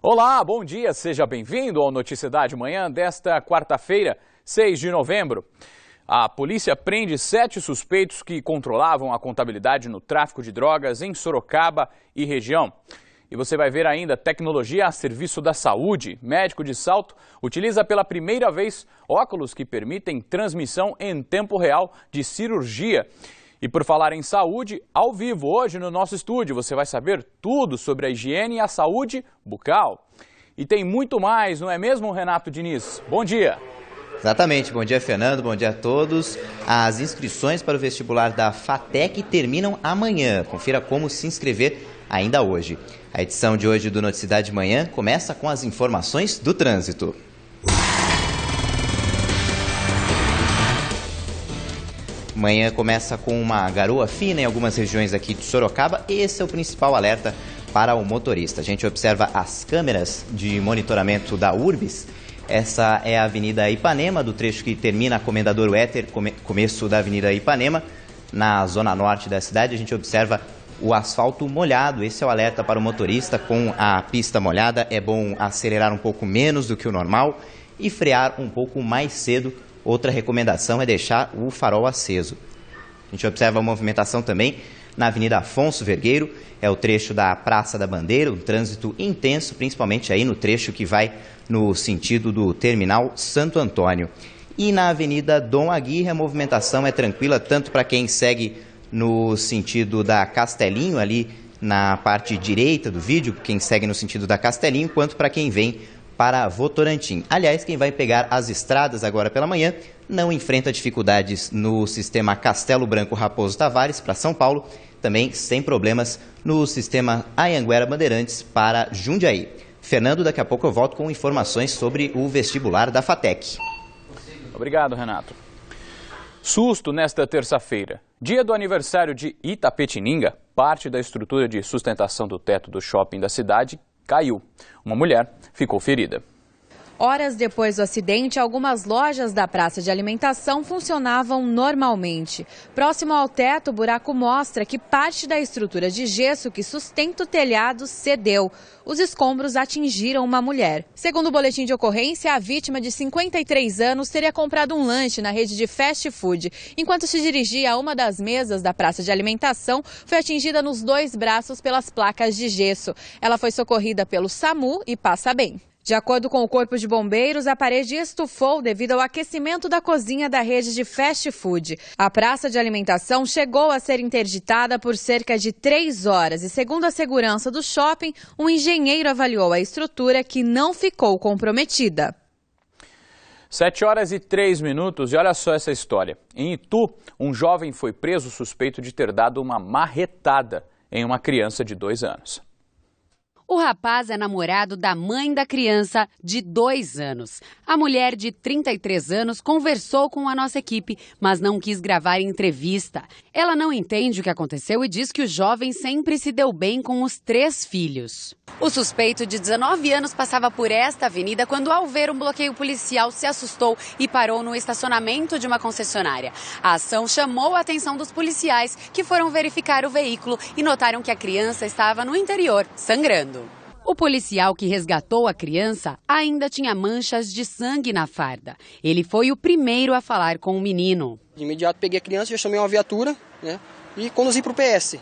Olá, bom dia, seja bem-vindo ao Noticidade Manhã desta quarta-feira, 6 de novembro. A polícia prende 7 suspeitos que controlavam a contabilidade no tráfico de drogas em Sorocaba e região. E você vai ver ainda tecnologia a serviço da saúde. Médico de Salto utiliza pela primeira vez óculos que permitem transmissão em tempo real de cirurgia. E por falar em saúde, ao vivo hoje no nosso estúdio, você vai saber tudo sobre a higiene e a saúde bucal. E tem muito mais, não é mesmo, Renato Diniz? Bom dia! Exatamente, bom dia Fernando, bom dia a todos. As inscrições para o vestibular da FATEC terminam amanhã. Confira como se inscrever ainda hoje. A edição de hoje do Noticidade Manhã começa com as informações do trânsito. Manhã começa com uma garoa fina em algumas regiões aqui de Sorocaba. Esse é o principal alerta para o motorista. A gente observa as câmeras de monitoramento da Urbis. Essa é a Avenida Ipanema, do trecho que termina a Comendador Uéter, começo da Avenida Ipanema, na zona norte da cidade. A gente observa o asfalto molhado. Esse é o alerta para o motorista. Com a pista molhada é bom acelerar um pouco menos do que o normal e frear um pouco mais cedo. Outra recomendação é deixar o farol aceso. A gente observa a movimentação também na Avenida Afonso Vergueiro, é o trecho da Praça da Bandeira, um trânsito intenso, principalmente aí no trecho que vai no sentido do Terminal Santo Antônio. E na Avenida Dom Aguirre a movimentação é tranquila, tanto para quem segue no sentido da Castelinho, ali na parte direita do vídeo, quem segue no sentido da Castelinho, quanto para quem vem para Votorantim. Aliás, quem vai pegar as estradas agora pela manhã não enfrenta dificuldades no sistema Castelo Branco Raposo Tavares para São Paulo, também sem problemas no sistema Anhanguera Bandeirantes para Jundiaí. Fernando, daqui a pouco eu volto com informações sobre o vestibular da FATEC. Obrigado, Renato. Susto nesta terça-feira. Dia do aniversário de Itapetininga, parte da estrutura de sustentação do teto do shopping da cidade caiu. Uma mulher ficou ferida. Horas depois do acidente, algumas lojas da praça de alimentação funcionavam normalmente. Próximo ao teto, o buraco mostra que parte da estrutura de gesso que sustenta o telhado cedeu. Os escombros atingiram uma mulher. Segundo o boletim de ocorrência, a vítima de 53 anos teria comprado um lanche na rede de fast food. Enquanto se dirigia a uma das mesas da praça de alimentação, foi atingida nos 2 braços pelas placas de gesso. Ela foi socorrida pelo SAMU e passa bem. De acordo com o Corpo de Bombeiros, a parede estufou devido ao aquecimento da cozinha da rede de fast food. A praça de alimentação chegou a ser interditada por cerca de 3 horas e, segundo a segurança do shopping, um engenheiro avaliou a estrutura que não ficou comprometida. 7 horas e 3 minutos e olha só essa história. Em Itu, um jovem foi preso suspeito de ter dado uma marretada em uma criança de 2 anos. O rapaz é namorado da mãe da criança de 2 anos. A mulher de 33 anos conversou com a nossa equipe, mas não quis gravar entrevista. Ela não entende o que aconteceu e diz que o jovem sempre se deu bem com os 3 filhos. O suspeito de 19 anos passava por esta avenida quando, ao ver um bloqueio policial, se assustou e parou no estacionamento de uma concessionária. A ação chamou a atenção dos policiais, que foram verificar o veículo e notaram que a criança estava no interior, sangrando. O policial que resgatou a criança ainda tinha manchas de sangue na farda. Ele foi o primeiro a falar com o menino. De imediato peguei a criança, já chamei uma viatura, e conduzi para o PS.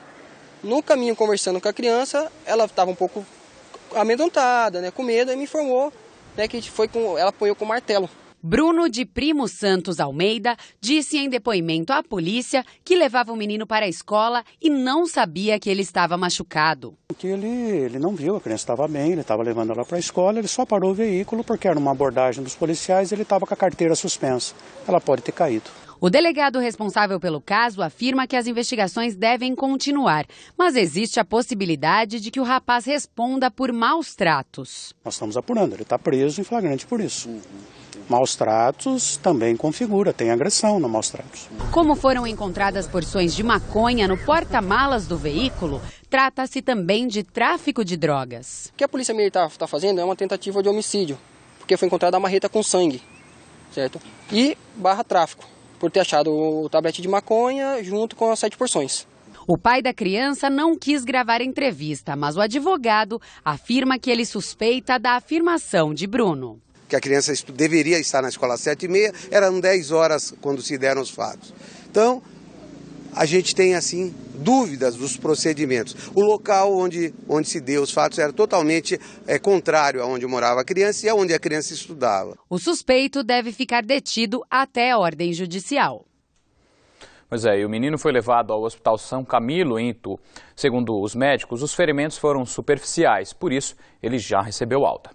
No caminho, conversando com a criança, ela estava um pouco amedrontada, com medo, e me informou que ela apoiou com o martelo. Bruno de Primo Santos Almeida disse em depoimento à polícia que levava o menino para a escola e não sabia que ele estava machucado. Ele não viu, a criança estava bem, ele estava levando ela para a escola, ele só parou o veículo porque era uma abordagem dos policiais e ele estava com a carteira suspensa. Ela pode ter caído. O delegado responsável pelo caso afirma que as investigações devem continuar, mas existe a possibilidade de que o rapaz responda por maus tratos. Nós estamos apurando, ele está preso em flagrante por isso. Maus tratos também configura, tem agressão no maus tratos. Como foram encontradas porções de maconha no porta-malas do veículo, trata-se também de tráfico de drogas. O que a polícia militar está fazendo é uma tentativa de homicídio, porque foi encontrada a marreta com sangue, certo? E /tráfico, por ter achado o tablete de maconha junto com as 7 porções. O pai da criança não quis gravar a entrevista, mas o advogado afirma que ele suspeita da afirmação de Bruno. Que a criança deveria estar na escola às 7h30, eram 10 horas quando se deram os fatos. Então, a gente tem, assim, dúvidas dos procedimentos. O local onde se deu os fatos era totalmente contrário a onde morava a criança e a onde a criança estudava. O suspeito deve ficar detido até a ordem judicial. Pois é, e o menino foi levado ao Hospital São Camilo, em Itu. Segundo os médicos, os ferimentos foram superficiais, por isso ele já recebeu alta.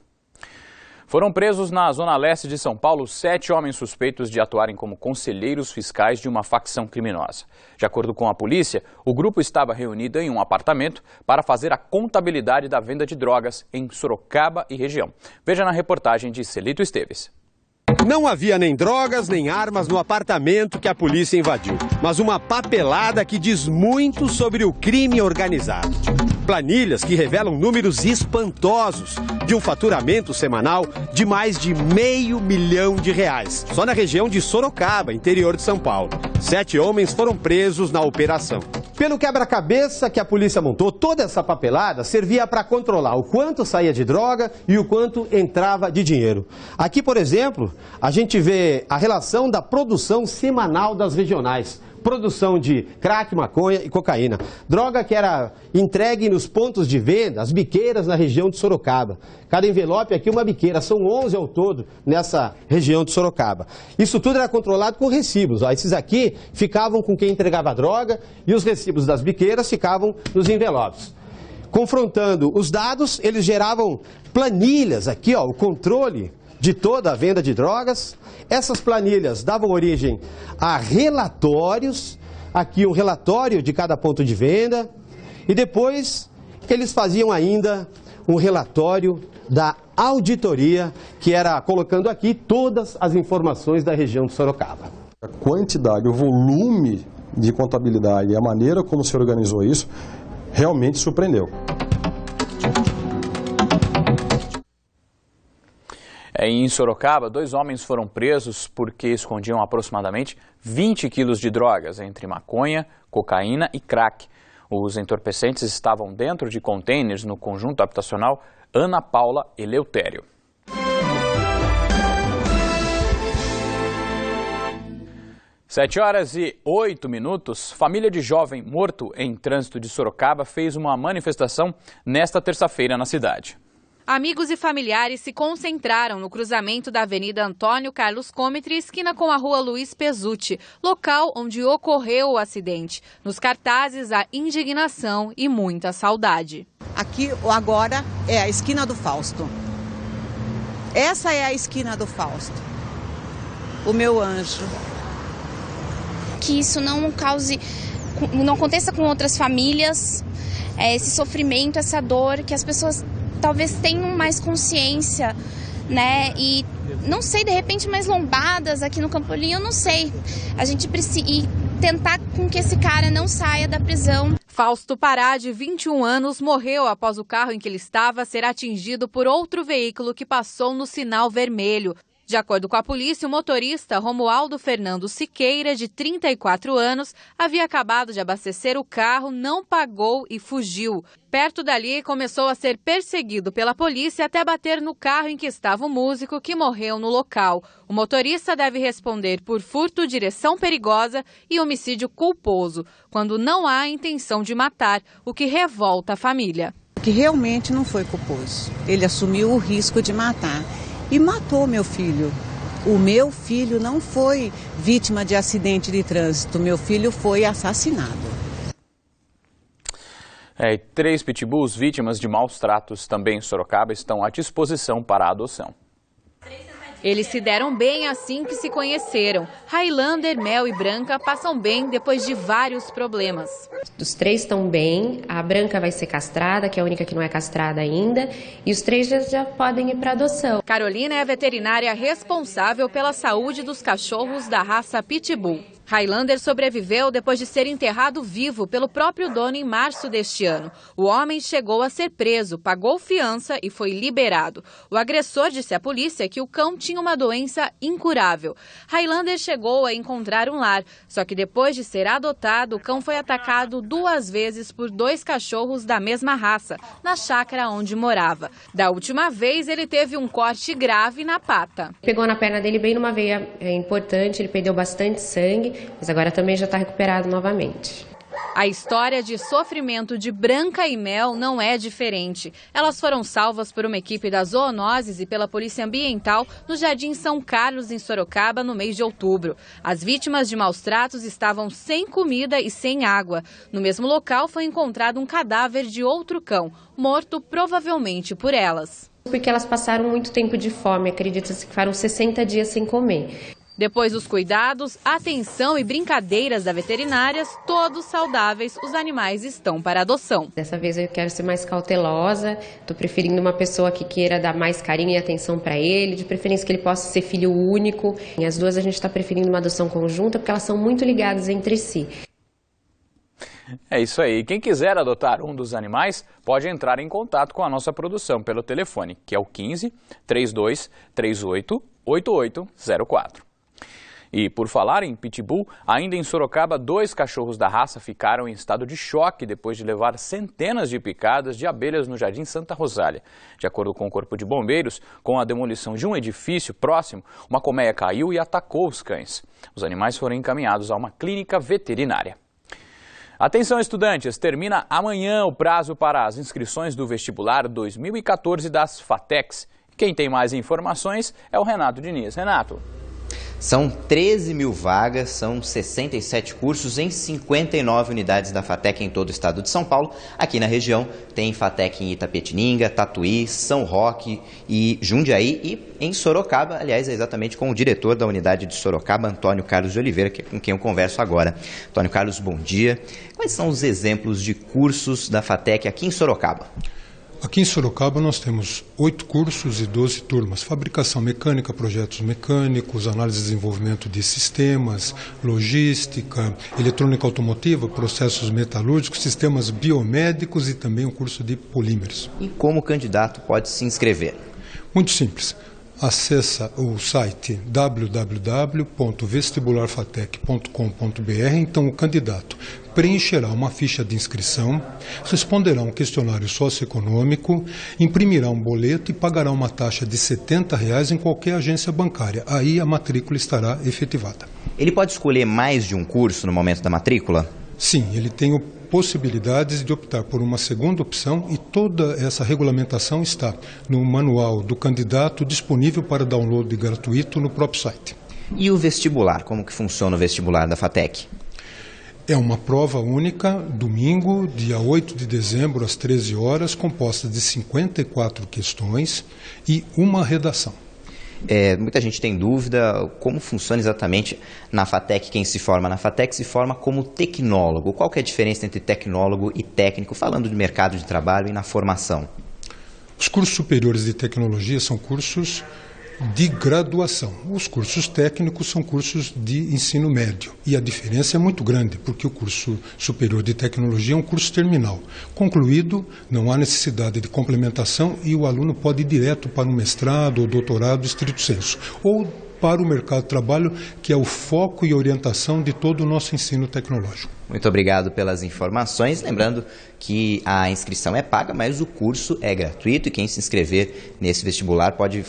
Foram presos na zona leste de São Paulo 7 homens suspeitos de atuarem como conselheiros fiscais de uma facção criminosa. De acordo com a polícia, o grupo estava reunido em um apartamento para fazer a contabilidade da venda de drogas em Sorocaba e região. Veja na reportagem de Celito Esteves. Não havia nem drogas nem armas no apartamento que a polícia invadiu, mas uma papelada que diz muito sobre o crime organizado. Planilhas que revelam números espantosos de um faturamento semanal de mais de R$500 milhão, só na região de Sorocaba, interior de São Paulo. 7 homens foram presos na operação. Pelo quebra-cabeça que a polícia montou, toda essa papelada servia para controlar o quanto saía de droga e o quanto entrava de dinheiro. Aqui, por exemplo, a gente vê a relação da produção semanal das regionais. Produção de crack, maconha e cocaína. Droga que era entregue nos pontos de venda, as biqueiras na região de Sorocaba. Cada envelope aqui uma biqueira, são 11 ao todo nessa região de Sorocaba. Isso tudo era controlado com recibos. Esses aqui ficavam com quem entregava a droga e os recibos das biqueiras ficavam nos envelopes. Confrontando os dados, eles geravam planilhas aqui, o controle de toda a venda de drogas. Essas planilhas davam origem a relatórios, aqui um relatório de cada ponto de venda, e depois eles faziam ainda um relatório da auditoria, que era colocando aqui todas as informações da região de Sorocaba. A quantidade, o volume de contabilidade e a maneira como se organizou isso realmente surpreendeu. Em Sorocaba, 2 homens foram presos porque escondiam aproximadamente 20 quilos de drogas, entre maconha, cocaína e crack. Os entorpecentes estavam dentro de contêineres no conjunto habitacional Ana Paula Eleutério. Sete horas e 8 minutos. Família de jovem morto em trânsito de Sorocaba fez uma manifestação nesta terça-feira na cidade. Amigos e familiares se concentraram no cruzamento da Avenida Antônio Carlos Comitre, esquina com a Rua Luiz Pesutti, local onde ocorreu o acidente. Nos cartazes, a indignação e muita saudade. Aqui agora é a esquina do Fausto. Essa é a esquina do Fausto. O meu anjo. Que isso não aconteça com outras famílias, esse sofrimento, essa dor, que as pessoas talvez tenham mais consciência, né? E não sei, de repente mais lombadas aqui no Campolim, eu não sei. A gente precisa tentar com que esse cara não saia da prisão. Fausto Pará, de 21 anos, morreu após o carro em que ele estava ser atingido por outro veículo que passou no sinal vermelho. De acordo com a polícia, o motorista Romualdo Fernando Siqueira, de 34 anos, havia acabado de abastecer o carro, não pagou e fugiu. Perto dali, começou a ser perseguido pela polícia até bater no carro em que estava o músico, que morreu no local. O motorista deve responder por furto, direção perigosa e homicídio culposo, quando não há intenção de matar, o que revolta a família. Que realmente não foi culposo. Ele assumiu o risco de matar. E matou meu filho. O meu filho não foi vítima de acidente de trânsito, meu filho foi assassinado. 3 pitbulls vítimas de maus tratos também em Sorocaba estão à disposição para a adoção. Eles se deram bem assim que se conheceram. Highlander, Mel e Branca passam bem depois de vários problemas. Os 3 estão bem, a Branca vai ser castrada, que é a única que não é castrada ainda, e os 3 já podem ir para adoção. Carolina é a veterinária responsável pela saúde dos cachorros da raça Pitbull. Highlander sobreviveu depois de ser enterrado vivo pelo próprio dono em março deste ano. O homem chegou a ser preso, pagou fiança e foi liberado. O agressor disse à polícia que o cão tinha uma doença incurável. Highlander chegou a encontrar um lar, só que depois de ser adotado, o cão foi atacado 2 vezes por 2 cachorros da mesma raça, na chácara onde morava. Da última vez, ele teve um corte grave na pata. Pegou na perna dele bem numa veia importante, ele perdeu bastante sangue, mas agora também já está recuperado novamente. A história de sofrimento de Branca e Mel não é diferente. Elas foram salvas por uma equipe da Zoonoses e pela Polícia Ambiental no Jardim São Carlos, em Sorocaba, no mês de outubro. As vítimas de maus-tratos estavam sem comida e sem água. No mesmo local foi encontrado um cadáver de outro cão, morto provavelmente por elas. Porque elas passaram muito tempo de fome, acredita-se que ficaram 60 dias sem comer. Depois dos cuidados, atenção e brincadeiras da veterinária, todos saudáveis, os animais estão para adoção. Dessa vez eu quero ser mais cautelosa, estou preferindo uma pessoa que queira dar mais carinho e atenção para ele, de preferência que ele possa ser filho único. E as duas a gente está preferindo uma adoção conjunta porque elas são muito ligadas entre si. É isso aí. Quem quiser adotar um dos animais pode entrar em contato com a nossa produção pelo telefone, que é o 15 32 38 8804. E por falar em pitbull, ainda em Sorocaba, 2 cachorros da raça ficaram em estado de choque depois de levar centenas de picadas de abelhas no Jardim Santa Rosália. De acordo com o Corpo de Bombeiros, com a demolição de um edifício próximo, uma colmeia caiu e atacou os cães. Os animais foram encaminhados a uma clínica veterinária. Atenção, estudantes! Termina amanhã o prazo para as inscrições do vestibular 2014 das FATECs. Quem tem mais informações é o Renato Diniz. Renato. São 13 mil vagas, são 67 cursos em 59 unidades da FATEC em todo o estado de São Paulo. Aqui na região tem FATEC em Itapetininga, Tatuí, São Roque e Jundiaí. E em Sorocaba, aliás, é exatamente com o diretor da unidade de Sorocaba, Antônio Carlos de Oliveira, com quem eu converso agora. Antônio Carlos, bom dia. Quais são os exemplos de cursos da FATEC aqui em Sorocaba? Aqui em Sorocaba nós temos 8 cursos e 12 turmas. Fabricação mecânica, projetos mecânicos, análise e desenvolvimento de sistemas, logística, eletrônica automotiva, processos metalúrgicos, sistemas biomédicos e também um curso de polímeros. E como o candidato pode se inscrever? Muito simples. Acessa o site www.vestibularfatec.com.br. Então o candidato preencherá uma ficha de inscrição, responderá um questionário socioeconômico, imprimirá um boleto e pagará uma taxa de R$ 70 em qualquer agência bancária. Aí a matrícula estará efetivada. Ele pode escolher mais de um curso no momento da matrícula? Sim, ele tem possibilidades de optar por uma segunda opção e toda essa regulamentação está no manual do candidato disponível para download gratuito no próprio site. E o vestibular? Como que funciona o vestibular da FATEC? É uma prova única, domingo, dia 8 de dezembro, às 13 horas, composta de 54 questões e uma redação. Muita gente tem dúvida como funciona exatamente na FATEC. Quem se forma na FATEC se forma como tecnólogo. Qual que é a diferença entre tecnólogo e técnico, falando de mercado de trabalho e na formação? Os cursos superiores de tecnologia são cursos de graduação. Os cursos técnicos são cursos de ensino médio. E a diferença é muito grande, porque o curso superior de tecnologia é um curso terminal. Concluído, não há necessidade de complementação e o aluno pode ir direto para um mestrado ou doutorado estrito sensu, ou para o mercado de trabalho, que é o foco e orientação de todo o nosso ensino tecnológico. Muito obrigado pelas informações. Lembrando que a inscrição é paga, mas o curso é gratuito e quem se inscrever nesse vestibular pode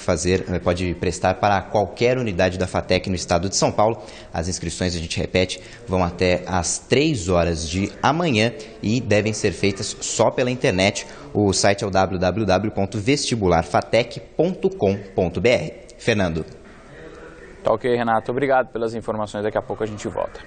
prestar para qualquer unidade da FATEC no estado de São Paulo. As inscrições, a gente repete, vão até às 3 horas de amanhã e devem ser feitas só pela internet. O site é o www.vestibularfatec.com.br. Fernando. Tá ok, Renato. Obrigado pelas informações. Daqui a pouco a gente volta.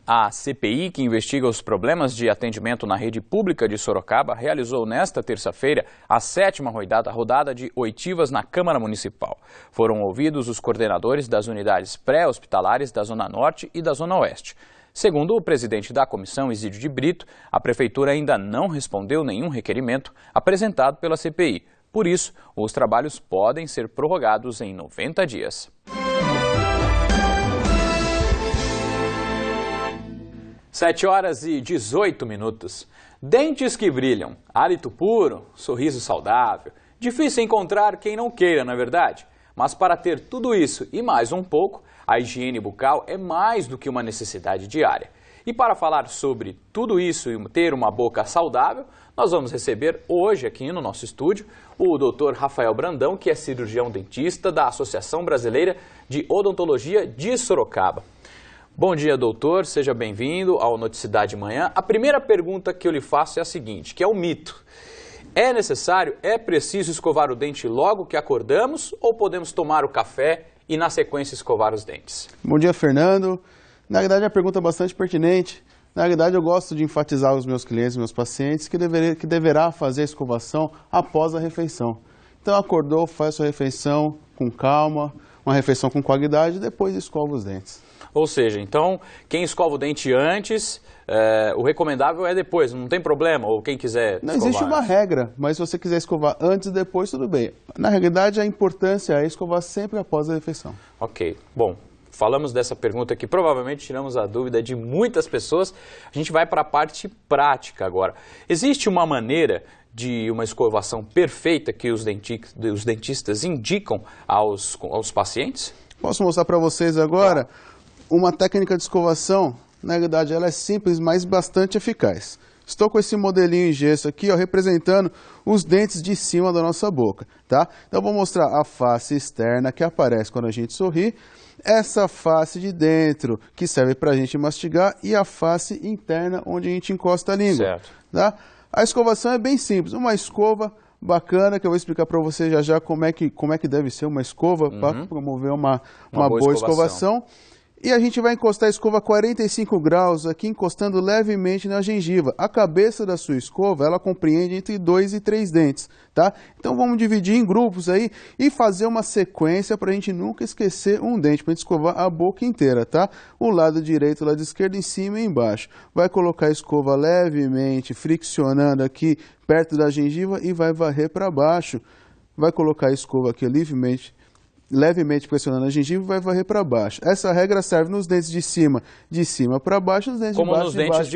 A CPI, que investiga os problemas de atendimento na rede pública de Sorocaba, realizou nesta terça-feira a 7ª rodada de oitivas na Câmara Municipal. Foram ouvidos os coordenadores das unidades pré-hospitalares da Zona Norte e da Zona Oeste. Segundo o presidente da comissão, Isídio de Brito, a Prefeitura ainda não respondeu nenhum requerimento apresentado pela CPI. Por isso, os trabalhos podem ser prorrogados em 90 dias. 7h18. Dentes que brilham, hálito puro, sorriso saudável. Difícil encontrar quem não queira, não é verdade? Mas para ter tudo isso e mais um pouco, a higiene bucal é mais do que uma necessidade diária. E para falar sobre tudo isso e ter uma boca saudável, nós vamos receber hoje aqui no nosso estúdio o Dr. Rafael Brandão, que é cirurgião dentista da Associação Brasileira de Odontologia de Sorocaba. Bom dia, doutor, seja bem-vindo ao Noticidade Manhã. A primeira pergunta que eu lhe faço é a seguinte, que é o mito. É necessário, é preciso escovar o dente logo que acordamos ou podemos tomar o café e na sequência escovar os dentes? Bom dia, Fernando. Na verdade, a pergunta é bastante pertinente. Na verdade, eu gosto de enfatizar aos meus clientes, meus pacientes, que deverá fazer a escovação após a refeição. Então, acordou, faz sua refeição com calma, uma refeição com qualidade, depois escova os dentes. Ou seja, então, quem escova o dente antes, o recomendável é depois, não tem problema, ou quem quiser escovar. Não existe uma regra, mas se você quiser escovar antes e depois, tudo bem. Na realidade, a importância é escovar sempre após a refeição. Ok, bom. Falamos dessa pergunta que provavelmente tiramos a dúvida de muitas pessoas. A gente vai para a parte prática agora. Existe uma maneira de uma escovação perfeita que os dentistas indicam aos pacientes? Posso mostrar para vocês agora uma técnica de escovação. Na verdade, ela é simples, mas bastante eficaz. Estou com esse modelinho em gesso aqui, ó, representando os dentes de cima da nossa boca, tá? Então, eu vou mostrar a face externa que aparece quando a gente sorri, essa face de dentro que serve para a gente mastigar e a face interna onde a gente encosta a língua. Certo. Tá? A escovação é bem simples, uma escova bacana que eu vou explicar para você já como é que deve ser uma escova para promover uma boa escovação. E a gente vai encostar a escova a 45 graus aqui, encostando levemente na gengiva. A cabeça da sua escova, ela compreende entre 2 e 3 dentes, tá? Então vamos dividir em grupos aí e fazer uma sequência para a gente nunca esquecer um dente, para a gente escovar a boca inteira, tá? O lado direito, o lado esquerdo, em cima e embaixo. Vai colocar a escova levemente, friccionando aqui perto da gengiva e vai varrer para baixo. Vai colocar a escova aqui levemente pressionando a gengiva e vai varrer para baixo. Essa regra serve nos dentes de cima para baixo, nos dentes de baixo, como nos dentes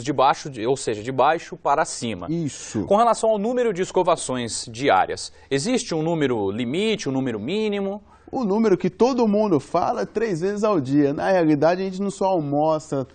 de baixo, ou seja, de baixo para cima. Isso. Com relação ao número de escovações diárias, existe um número limite, um número mínimo? O número que todo mundo fala é 3 vezes ao dia. Na realidade, a gente não só almoça,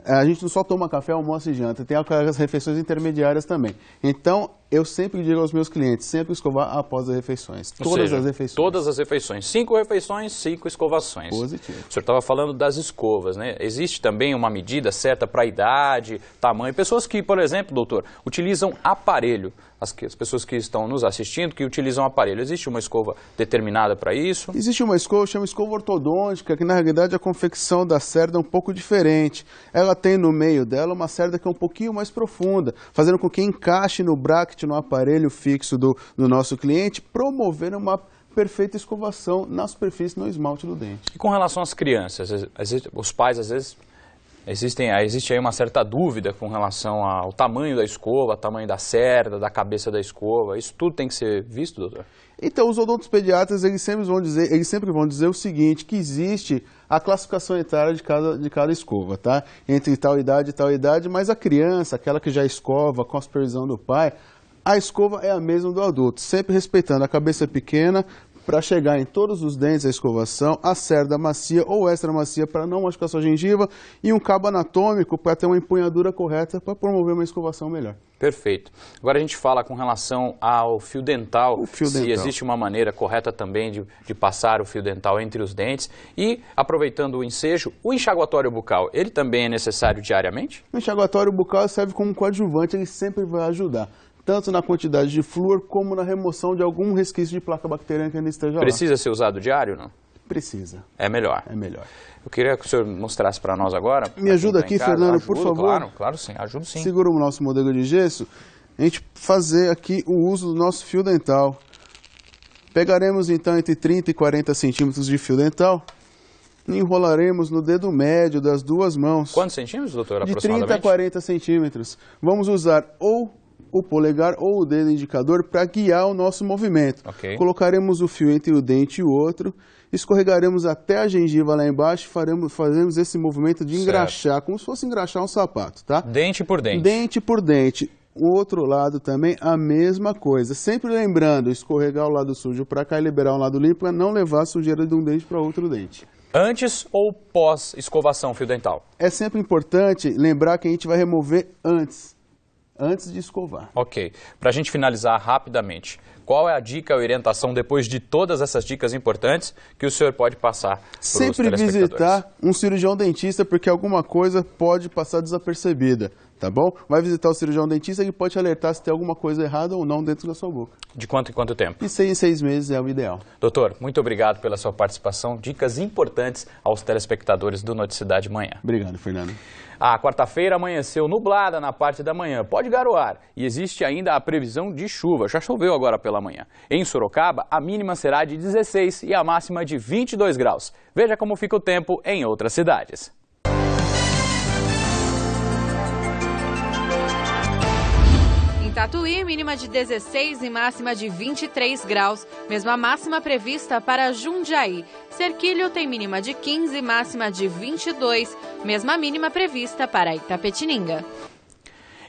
a gente não só toma café, almoço e janta, tem aquelas refeições intermediárias também. Então, eu sempre digo aos meus clientes, sempre escovar após as refeições. Todas as refeições. Todas as refeições. 5 refeições, 5 escovações. Positivo. O senhor estava falando das escovas, né? Existe também uma medida certa para a idade, tamanho. Pessoas que, por exemplo, doutor, utilizam aparelho. As pessoas que estão nos assistindo, que utilizam aparelho. Existe uma escova determinada para isso? Existe uma escova, chama escova ortodôntica, que na realidade a confecção da cerda é um pouco diferente. Ela tem no meio dela uma cerda que é um pouquinho mais profunda, fazendo com que encaixe no bracket, no aparelho fixo do nosso cliente, promovendo uma perfeita escovação na superfície, no esmalte do dente. E com relação às crianças, os pais às vezes... Existe aí uma certa dúvida com relação ao tamanho da escova, tamanho da cerda, da cabeça da escova. Isso tudo tem que ser visto, doutor? Então, os odontopediatras, eles sempre vão dizer o seguinte, que existe a classificação etária de cada escova, tá? Entre tal idade e tal idade, mas a criança, aquela que já escova com a supervisão do pai, a escova é a mesma do adulto, sempre respeitando a cabeça pequena, para chegar em todos os dentes da escovação, a cerda macia ou extra macia para não machucar sua gengiva e um cabo anatômico para ter uma empunhadura correta para promover uma escovação melhor. Perfeito. Agora a gente fala com relação ao fio dental, se existe uma maneira correta também de passar o fio dental entre os dentes e, aproveitando o ensejo, o enxaguatório bucal, ele também é necessário diariamente? O enxaguatório bucal serve como coadjuvante, ele sempre vai ajudar, tanto na quantidade de flúor como na remoção de algum resquício de placa bacteriana que ainda esteja lá. Precisa ser usado diário, não? Precisa. É melhor? É melhor. Eu queria que o senhor mostrasse para nós agora. Me ajuda aqui, Fernando, por favor. Claro sim, ajudo sim. Segura o nosso modelo de gesso, a gente fazer aqui o uso do nosso fio dental. Pegaremos então entre 30 e 40 centímetros de fio dental e enrolaremos no dedo médio das duas mãos. Quantos centímetros, doutor, de aproximadamente? De 30 a 40 centímetros. Vamos usar ou o polegar ou o dedo indicador para guiar o nosso movimento. Okay. Colocaremos o fio entre o dente e o outro, escorregaremos até a gengiva lá embaixo e faremos esse movimento de engraxar, como se fosse engraxar um sapato, tá? Dente por dente. Dente por dente. O outro lado também, a mesma coisa. Sempre lembrando, escorregar o lado sujo para cá e liberar o lado limpo para não levar a sujeira de um dente para outro dente. Antes ou pós escovação fio dental? É sempre importante lembrar que a gente vai remover antes de escovar. Ok. Para a gente finalizar rapidamente, qual é a dica ou orientação depois de todas essas dicas importantes que o senhor pode passar para os telespectadores? Sempre visitar um cirurgião dentista porque alguma coisa pode passar desapercebida. Tá bom? Vai visitar o cirurgião dentista que pode te alertar se tem alguma coisa errada ou não dentro da sua boca. De quanto em quanto tempo? De 6 em 6 meses é o ideal. Doutor, muito obrigado pela sua participação. Dicas importantes aos telespectadores do Noticidade Manhã. Obrigado, Fernando. A quarta-feira amanheceu nublada na parte da manhã. Pode garoar e existe ainda a previsão de chuva. Já choveu agora pela manhã. Em Sorocaba, a mínima será de 16 e a máxima de 22 graus. Veja como fica o tempo em outras cidades. Tatuí, mínima de 16 e máxima de 23 graus. Mesma máxima prevista para Jundiaí. Serquilho tem mínima de 15 e máxima de 22. Mesma mínima prevista para Itapetininga.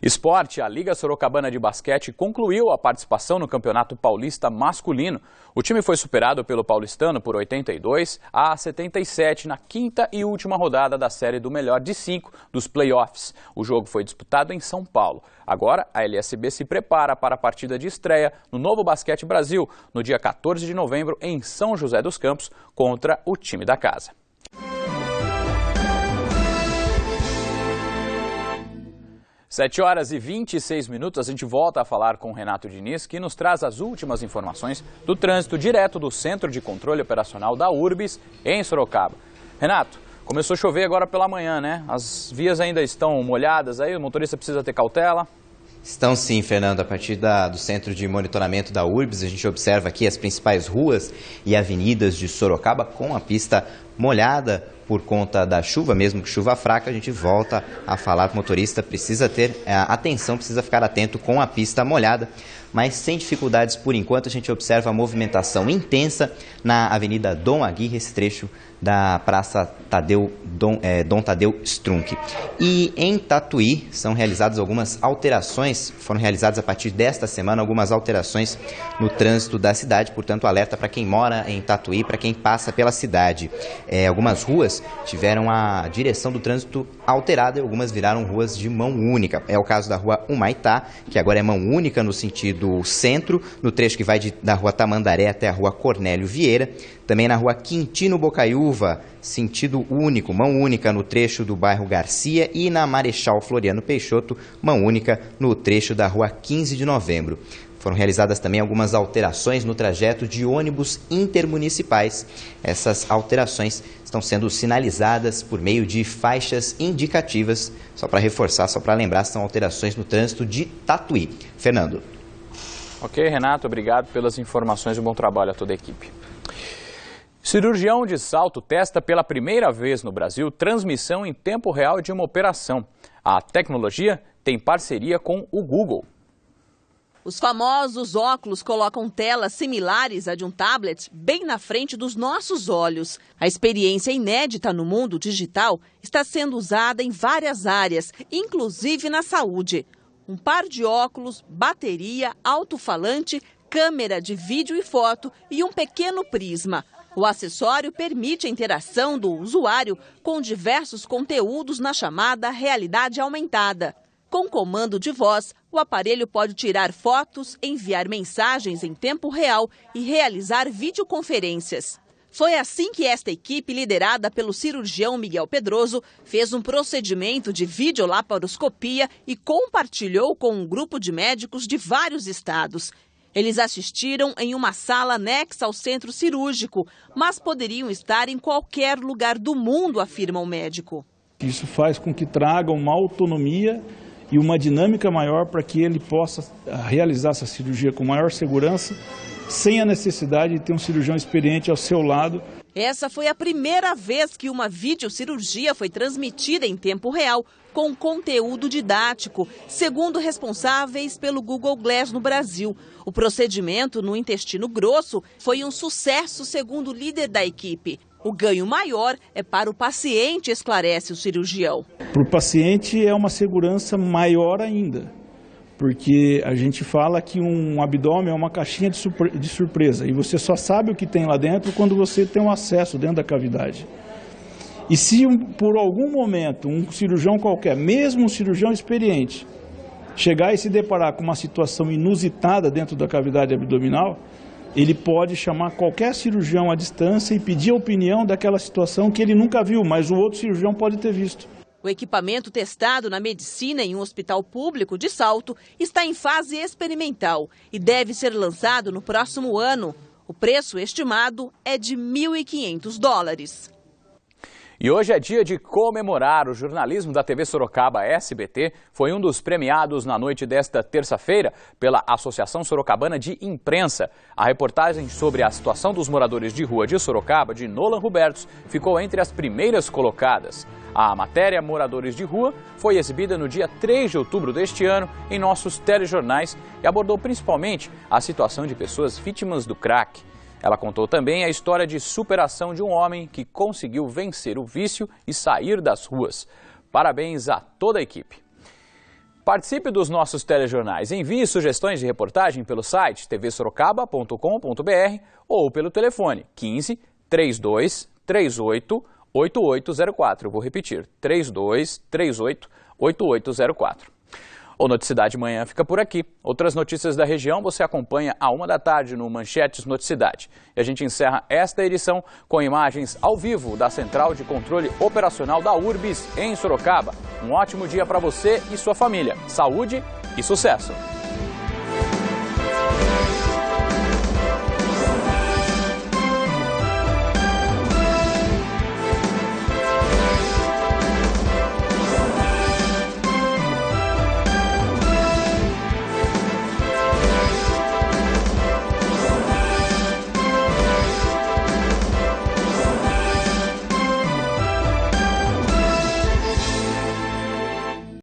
Esporte, a Liga Sorocabana de Basquete concluiu a participação no Campeonato Paulista Masculino. O time foi superado pelo paulistano por 82-77 na quinta e última rodada da série do melhor de 5 dos playoffs. O jogo foi disputado em São Paulo. Agora, a LSB se prepara para a partida de estreia no Novo Basquete Brasil, no dia 14 de novembro, em São José dos Campos, contra o time da casa. 7h26, a gente volta a falar com o Renato Diniz, que nos traz as últimas informações do trânsito direto do Centro de Controle Operacional da URBS, em Sorocaba. Renato, começou a chover agora pela manhã, né? As vias ainda estão molhadas aí, o motorista precisa ter cautela? Estão sim, Fernando. A partir do Centro de Monitoramento da URBS, a gente observa aqui as principais ruas e avenidas de Sorocaba com a pista molhada por conta da chuva, mesmo que chuva fraca. A gente volta a falar que o motorista precisa ter atenção, precisa ficar atento com a pista molhada, mas sem dificuldades por enquanto. A gente observa a movimentação intensa na Avenida Dom Aguirre, esse trecho da Praça Dom Tadeu Strunk. E em Tatuí são realizadas algumas alterações, foram realizadas a partir desta semana algumas alterações no trânsito da cidade, portanto alerta para quem mora em Tatuí, para quem passa pela cidade. Algumas ruas tiveram a direção do trânsito alterada e algumas viraram ruas de mão única. É o caso da rua Humaitá, que agora é mão única no sentido centro, no trecho que vai da rua Tamandaré até a rua Cornélio Vieira. Também na rua Quintino Bocaiúva, sentido único, mão única no trecho do bairro Garcia, e na Marechal Floriano Peixoto, mão única no trecho da rua 15 de novembro. Foram realizadas também algumas alterações no trajeto de ônibus intermunicipais. Essas alterações estão sendo sinalizadas por meio de faixas indicativas. Só para reforçar, só para lembrar, são alterações no trânsito de Tatuí. Fernando. Ok, Renato, obrigado pelas informações e bom trabalho a toda a equipe. Cirurgião de Salto testa pela primeira vez no Brasil transmissão em tempo real de uma operação. A tecnologia tem parceria com o Google. Os famosos óculos colocam telas similares à de um tablet bem na frente dos nossos olhos. A experiência inédita no mundo digital está sendo usada em várias áreas, inclusive na saúde. Um par de óculos, bateria, alto-falante, câmera de vídeo e foto e um pequeno prisma. O acessório permite a interação do usuário com diversos conteúdos na chamada realidade aumentada. Com comando de voz, o aparelho pode tirar fotos, enviar mensagens em tempo real e realizar videoconferências. Foi assim que esta equipe, liderada pelo cirurgião Miguel Pedroso, fez um procedimento de videolaparoscopia e compartilhou com um grupo de médicos de vários estados. Eles assistiram em uma sala anexa ao centro cirúrgico, mas poderiam estar em qualquer lugar do mundo, afirma o médico. Isso faz com que traga uma autonomia e uma dinâmica maior para que ele possa realizar essa cirurgia com maior segurança, sem a necessidade de ter um cirurgião experiente ao seu lado. Essa foi a primeira vez que uma videocirurgia foi transmitida em tempo real com conteúdo didático, segundo responsáveis pelo Google Glass no Brasil. O procedimento no intestino grosso foi um sucesso, segundo o líder da equipe. O ganho maior é para o paciente, esclarece o cirurgião. Para o paciente é uma segurança maior ainda, porque a gente fala que um abdômen é uma caixinha de surpresa e você só sabe o que tem lá dentro quando você tem um acesso dentro da cavidade. E se por algum momento um cirurgião qualquer, mesmo um cirurgião experiente, chegar e se deparar com uma situação inusitada dentro da cavidade abdominal, ele pode chamar qualquer cirurgião à distância e pedir a opinião daquela situação que ele nunca viu, mas o outro cirurgião pode ter visto. O equipamento testado na medicina em um hospital público de Salto está em fase experimental e deve ser lançado no próximo ano. O preço estimado é de $1.500. E hoje é dia de comemorar. O jornalismo da TV Sorocaba SBT foi um dos premiados na noite desta terça-feira pela Associação Sorocabana de Imprensa. A reportagem sobre a situação dos moradores de rua de Sorocaba, de Nolan Robertos, ficou entre as primeiras colocadas. A matéria Moradores de Rua foi exibida no dia 3 de outubro deste ano em nossos telejornais e abordou principalmente a situação de pessoas vítimas do crack. Ela contou também a história de superação de um homem que conseguiu vencer o vício e sair das ruas. Parabéns a toda a equipe. Participe dos nossos telejornais. Envie sugestões de reportagem pelo site tvsorocaba.com.br ou pelo telefone 15 32 38 8804. Vou repetir, 32 38 8804. O Noticidade Manhã fica por aqui. Outras notícias da região você acompanha à 1 da tarde no Manchetes Noticidade. E a gente encerra esta edição com imagens ao vivo da Central de Controle Operacional da URBS em Sorocaba. Um ótimo dia para você e sua família. Saúde e sucesso!